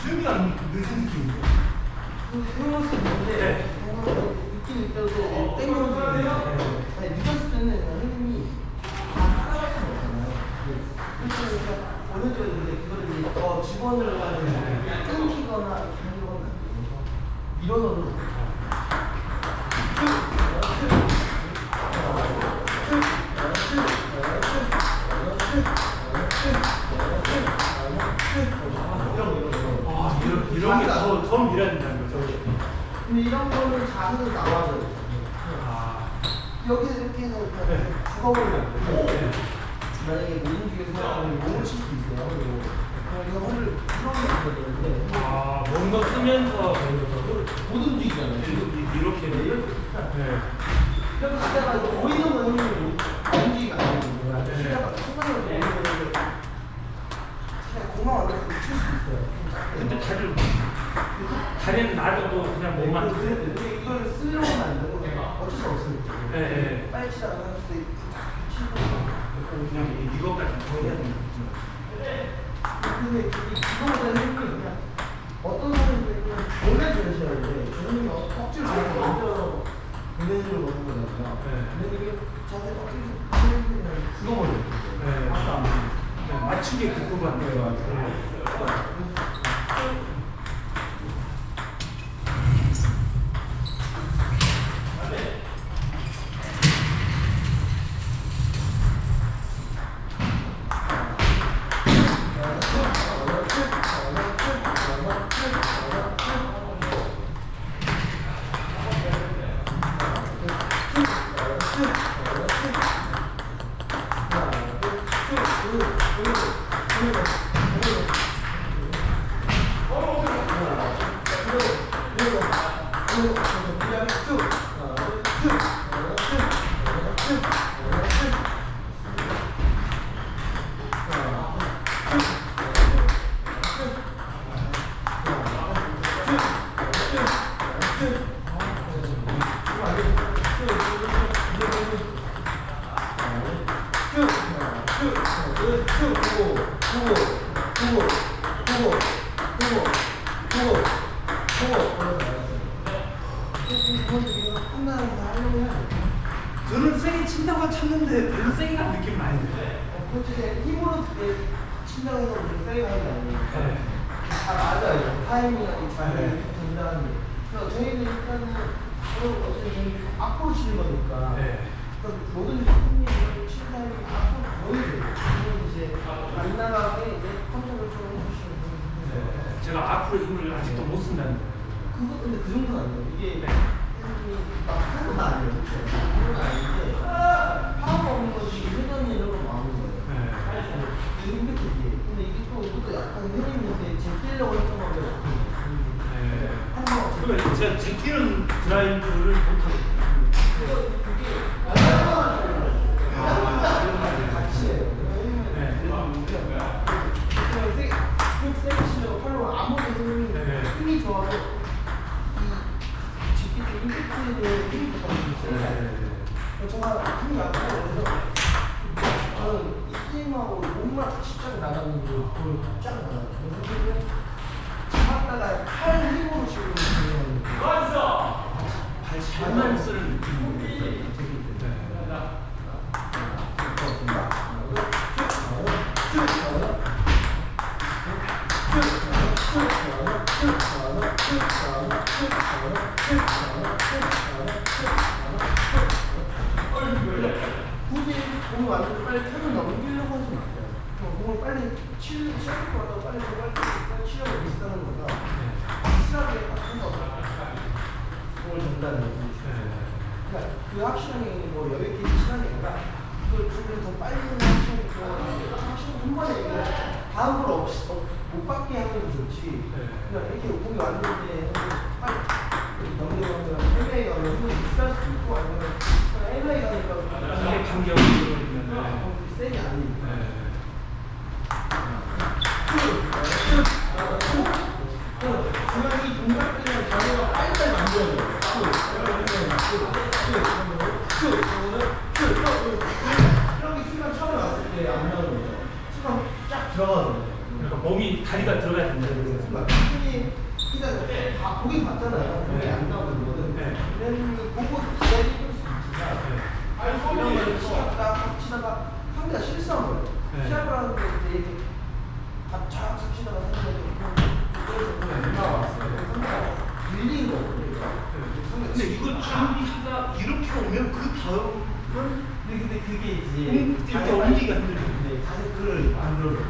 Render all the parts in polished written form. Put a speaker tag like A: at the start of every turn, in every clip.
A: 준비가 늦은 느낌인데.
B: 해먹을 있는데 느낌 있다고 땡겨오는데 늦었을 때는 선생님이 다 따라가는 거잖아요. 그러니까 오른쪽에 이제 그거를 이제 더 집어넣으려고 끊기거나 당기거나 밀어넣어도
A: 이런 게 더 밀어야 된다는 거죠.
B: 근데 이런 거는 자세로 나와줘요. 여기서 이렇게 해서 죽어버리면 만약에 못 움직여서 몸을 칠 수 있어요. 그럼 이거 허리를 풀어내야 되는데
A: 뭔가 쓰면서
B: 못 움직이잖아요.
A: 이렇게
B: 이렇게 하다가 보이는 건 움직이가 안 되는 거야. 치다가 순간적으로 보이는 거를 그냥 공만 완전히 칠 수 있어요.
A: 근데 다리는 놔둬도 그냥 몸만
B: 이걸 쓰려고 하면 어쩔 수 없어요. 빨리 치다가 그때
A: 그냥 이것까지 더 해야 되는 거죠.
B: 근데 이거보다는 그냥 어떤 사람들은 원래 그러셔야 돼. 저는 억지로 먼저 공연으로 먹는 거잖아요. 근데 이게 저한테 억지로 죽어버려요.
A: 맞추게 그거가 안 돼요. 저는 세게 친다고 쳤는데 별로 세게 간 느낌 많이 들어요.
B: 그렇지. 힘으로 친다고 해서 세게 하는 게 아니에요. 다 맞아요. 타이밍이 잘 된다는 게. 그래서 저희는 일단은 어차피 앞으로 치는 거니까 모든 힘이 치는 타이밍이 앞으로 보여줘요. 그러면 이제 안 나가게 이제 컨트롤 좀 해주시면 돼요.
A: 제가 앞으로 힘을 아직도 못 쓴다는 거예요.
B: 그거 근데 그 정도는 아니에요. 이게 막 하는 건 아니에요. 그건 아닌데 파워가 없는 것이 회전이 이런 거 많은 거예요. 이게 힘들게 이게. 근데 이게 또 이것도 약간 회전인데 제끼려고 했던 건데
A: 그러면 제가 제끼는 드라이브를 못하거든요.
B: 같이 해요. 세게 치려고 팔로 아무리 힘이 좋아도 이 제끼 때 임팩트를 힘이 좋다고 제가 힘이 약하고 그래서 저는 이 게임하고 몸만 같이 쫙 나가는 게 거의 쫙 나가요. 그래서 잡았다가 팔 힘으로 치고 있는
A: 발만 쓰는 느낌이에요.
B: 굳이 공을 완전 빨리 턴을 넘기려고 하지 마세요. 공을 빨리 치려고 하다가 빨리 치려고 비슷하는 거다. 확실하게 바꾼다고 공을 전달해요. 그러니까 그 확실하게 뭐 여유있게 치는 게 아니라 그걸 조금 더 빨리 확실하게 한 번에 이거 다음 걸 못 받게 하는 게 좋지. 그냥 이렇게 공이 왔는데 빨리 넘겨가면 헤매에 가면 힘이 비쌀 수도 있고 아니면 헤매에 가니까
A: 이게 간격이 들어오면
B: 세게 아니니까. 중요한 이 동작들이랑 자세가 빨리빨리 만들어야 돼요. 이렇게 순간 처음에 왔을 때 안 나오는 거죠. 순간 쫙 들어가야 돼요.
A: 그러니까 몸이 다리가 들어가야 된다는 거예요.
B: 순간 그러니까 다 보긴 봤잖아요. 보기 안 나오는 거는.
A: 네.
B: 그냥 보고 기다릴 수 있지만 이런 거를 치다가 치다가 상대가 실수한 거예요.
A: 네.
B: 시합을 하는데 이제 이렇게 쫙 치다가 상대가 안 나왔어요. 상대가 밀린 거거든요.
A: 근데 이거 준비가 이렇게 오면 그 다음은
B: 근데 그게 이제
A: 이렇게 옮기기가 힘들죠.
B: 자세를 만들어줘요.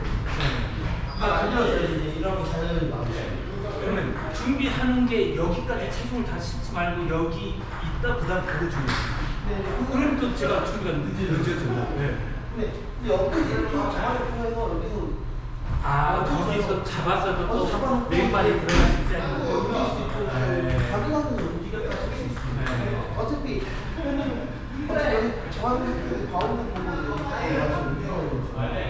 B: 만들어서 이제 이런 거 자세를 만들어요.
A: 그러면 준비하는 게 여기까지 체중을 다 싣지 말고 여기 있다 그다음 그거 준비. 그럼 또 제가 준비가 늦어져요. 네.
B: 근데 여기서 이렇게 자세를 통해서 여기서
A: 거기서 잡아서도 또 왼발이 들어갈 수 있다는 거.
B: 움직일 수 있고 가능한 움직였다 쓸수
A: 네.
B: 있습니다. 어차피 여기 저한테 가운데 보고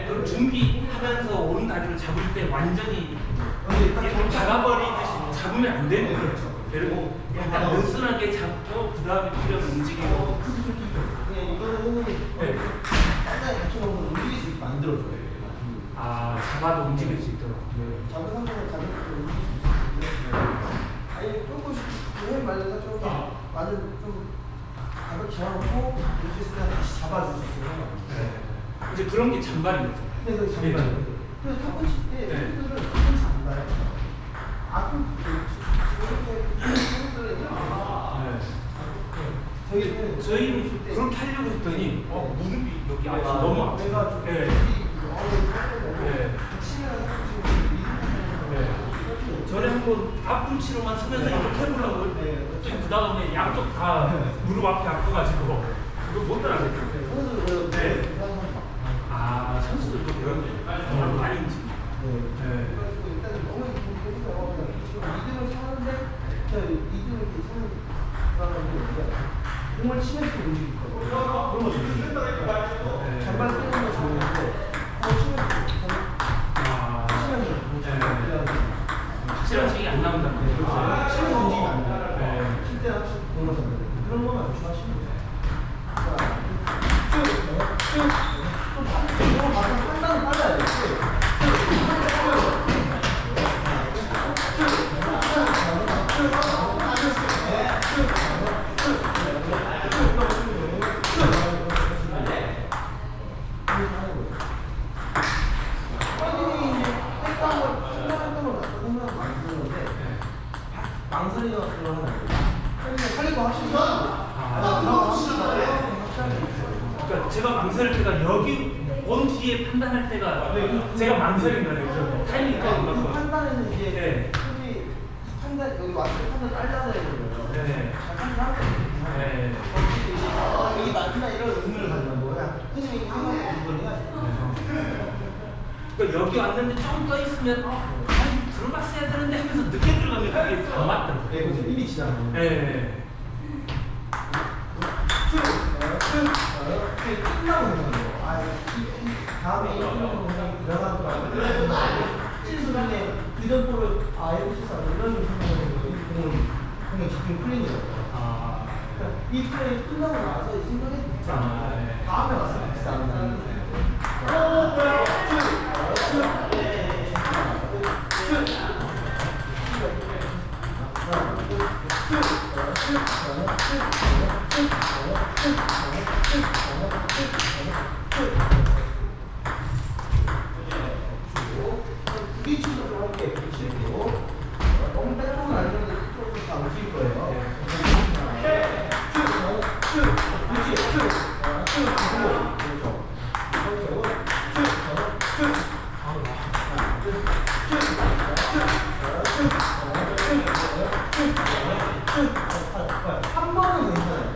A: 그럼 준비하면서 오른 다리를 잡을 때 완전히 이렇게 박아버리듯이 잡으면 안 되는 거죠. 그리고 약간 느슨하게 잡고 그 다음에 필요한 움직이고.
B: 그냥 이거는 선생님이
A: 네.
B: 땅에 맞춰놓으면 움직일 수 있게 만들어줘요.
A: 잡아도 움직일 수 있도록.
B: 작은 상태는 작은 상태로 움직일 수 있는데 아니 조금씩 해 말려서 좀 많은 좀 가볍게 잡아놓고 움직일 때 다시 잡아줄 수 있어요.
A: 이제 그런 게 잔발인 거죠.
B: 네, 그 잔발. 그래서 탑을 칠때
A: 네.
B: 선수들은 그런 잔발. 아픈
A: 저희는 그렇게 하려고 했더니 무릎이 여기 앞이 너무 아파요. 네. 전에 한번 앞꿈치로만 서면서 이렇게 해보려고 했는데 그 다음에 양쪽 다 무릎 앞이 아파가지고 그거 못 따라하겠더라고요. 네. 선수들도 그런 게 많이 움직여요.
B: 그래가지고 일단 너무 이등을 사는데 이등을 이렇게 사는 사람은 공을 치면서 움직일 거예요. 그런 거 좋은데 잔발 뛰는 거 좋은데 공을 치면서
A: 확실한 책이 안 나온다는 거예요.
B: 치면서 움직이면 안 돼요. 칠 때는 확실히 공을 던져야 돼요. 그런 것만 조심하시면 돼요. 좀 판단은 빨라야 돼요. 망설이가 들어가면 안 돼요. 살리고 확실히
A: 그러니까 제가 망설일 때가 여기 온 뒤에 판단할 때가 제가 망설인 거예요. 타이밍이 안
B: 그
A: 맞고.
B: 판단에는 이제
A: 네.
B: 굳이 판단 여기 왔을 때 판단 빨라야 되거든요.
A: 네.
B: 잘 판단하거든요.
A: 네.
B: 이게 맞나 이런 의미를 가지는 거야. 선생님이 이거 하고 이걸 해야지.
A: 그러니까 여기 왔는데 좀 더 있으면 들어갔어야 되는데 하면서 늦게 들어가면 그게 더 맞더라고요.
B: 네, 그래서 이미 지나가요.
A: 네.
B: 끝나고 있는 거예요. 다음에 이런 들어가더라고요. 찔수는데 이런 볼을 이렇게 쳐서 이런 생각을 공에 집중이 풀린 거예요. 이 플레이 끝나고 나서 생각해 보자. 다음에 왔을 때 비싸는 부딪히도록 할게요. 부딪히고 너무 빼고는 아니는데 이쪽으로 다 움직일 거예요. 한 번은 괜찮아요.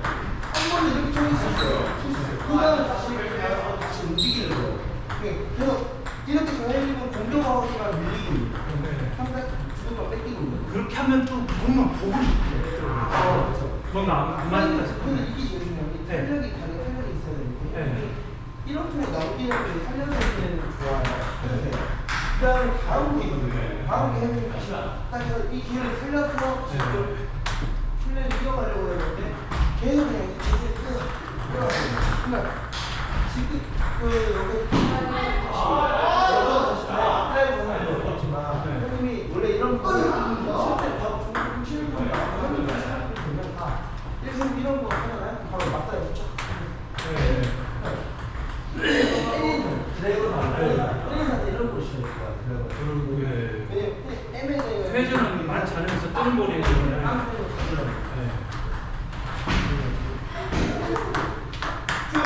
B: 한 번은 이렇게 쳐줄 수 있어요. 그 다음에 다시 움직이려고. 계속 이렇게 저희는 공격하기만 밀리고 상대 주도가 뺏기고 있는
A: 그렇게 하면 또 공만 보고 있더라고요. 뭔가 안 맞는다
B: 근데
A: 싶으면.
B: 이게 제일 중요한 게 탄력이 가격 탄력이 있어야 되는데
A: 네.
B: 이렇게 남기는 게 살려내기는 좋아요. 그 다음에 다음 기거든요. 다음 기 해보면 딱 해서 이 기회를 살려서 지금 플레이를 이어가려고 했는데 계속 그냥 그러니까 지금 여기 플레이를 보면 어렵지만 선생님이 원래 이런 거 실제 플레이한테 이런 걸 시켜야 될 것 같아요.
A: 예.
B: 왜냐면 MNA
A: 회전은 많지 않으면서 뜨는 볼이면